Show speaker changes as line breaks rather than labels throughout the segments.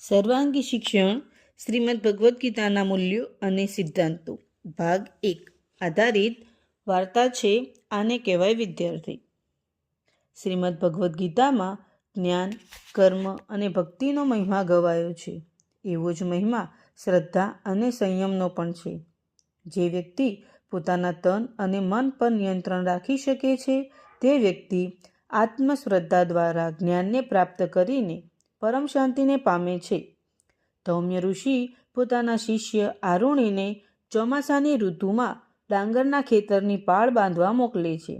સર્વાંગી શિક્ષણ શ્રીમદ ભગવદ્ ગીતાના મૂલ્યો અને સિદ્ધાંતો ભાગ 1 આધારિત વાર્તા છે આને કહેવાય વિદ્યાર્થી। શ્રીમદ ભગવદ્ ગીતામાં જ્ઞાન, કર્મ અને ભક્તિનો મહિમા ગવાયો છે। એવો જ મહિમા શ્રદ્ધા અને સંયમનો પણ છે। જે વ્યક્તિ પોતાના તન અને મન પર નિયંત્રણ રાખી શકે છે તે વ્યક્તિ આત્મશ્રદ્ધા દ્વારા જ્ઞાનને પ્રાપ્ત કરીને પરમ શાંતિને પામે છે। ધૌમ્ય ઋષિ પોતાના શિષ્ય આરુણીને ચોમાસાની ઋતુમાં ડાંગરના ખેતરની પાળ બાંધવા મોકલે છે।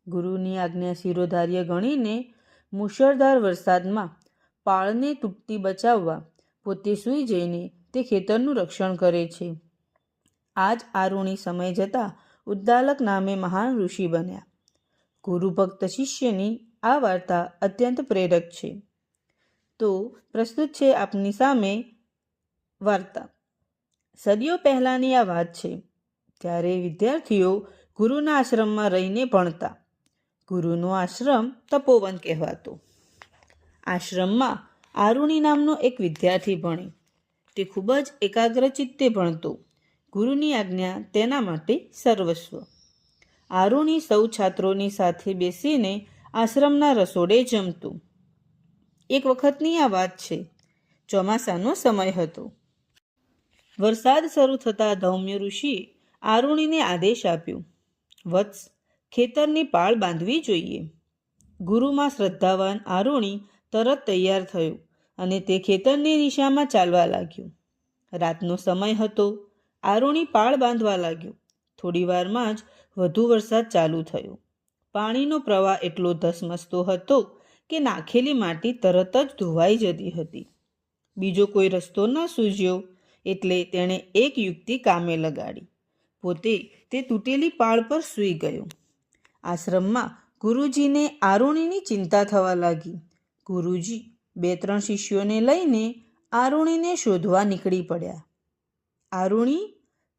ગુરુની આજ્ઞા શિરોધાર્ય ગણીને મુશળધાર વરસાદમાં પાળને તૂટતી બચાવવા પોતે સૂઈ જઈને તે ખેતરનું રક્ષણ કરે છે। આ જ આરુણી સમય જતાં ઉદ્દાલક નામે મહાન ઋષિ બન્યા। ગુરુ ભક્ત શિષ્યની આ વાર્તા અત્યંત પ્રેરક છે। તો પ્રસ્તુત છે આપની સામે વાર્તા। સદીઓ પહેલાંની આ વાત છે। ત્યારે વિદ્યાર્થીઓ ગુરુના આશ્રમમાં રહીને ભણતા। ગુરુનો આશ્રમ તપોવન કહેવાતો। આશ્રમમાં આરુણી નામનો એક વિદ્યાર્થી ભણે। તે ખૂબ જ એકાગ્ર ચિત્તે ભણતો। ગુરુની આજ્ઞા તેના માટે સર્વસ્વ। આરુણી સૌ છાત્રોની સાથે બેસીને આશ્રમના રસોડે જમતો। એક વખતની આ વાત છે। ચોમાસાનો સમય હતો। વરસાદ શરૂ થતાં ધૌમ્ય ઋષિએ આરુણીને આદેશ આપ્યો, વત્સ, ખેતરની પાળ બાંધવી જોઈએ। ગુરુમાં શ્રદ્ધાવાન આરુણી તરત તૈયાર થયો અને તે ખેતરની દિશામાં ચાલવા લાગ્યો। રાતનો સમય હતો। આરુણી પાળ બાંધવા લાગ્યો। થોડી વારમાં જ વધુ વરસાદ ચાલુ થયો। પાણીનો પ્રવાહ એટલો ધસમસતો હતો કે નાખેલી માટી તરત જ ધોવાઈ જતી હતી। બીજો કોઈ રસ્તો ન સૂઝ્યો એટલે તેણે એક યુક્તિ કામે લગાડી। પોતે તે તૂટેલી પાળ પર સૂઈ ગયો। આશ્રમમાં ગુરુજીને આરુણીની ચિંતા થવા લાગી। ગુરુજી 2-3 શિષ્યોને લઈને આરુણીને શોધવા નીકળી પડ્યા। આરુણી,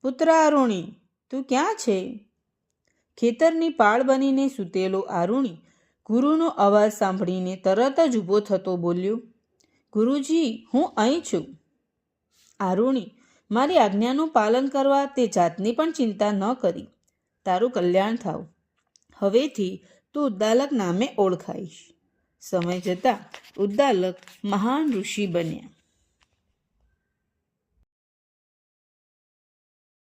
પુત્ર આરુણી, તું ક્યાં છે? ખેતરની પાળ બનીને સૂતેલો આરુણી ગુરુનો અવાજ સાંભળીને તરત જ ઊભો થતો બોલ્યો, ગુરુજી, હું અહીં છું। આરુણી, મારી આજ્ઞાનું પાલન કરવા તે જાતની પણ ચિંતા ન કરી। તારું કલ્યાણ થાવ। હવેથી તું ઉદ્દાલક નામે ઓળખાઈશ। સમય જતાં ઉદ્દાલક મહાન ઋષિ બન્યા।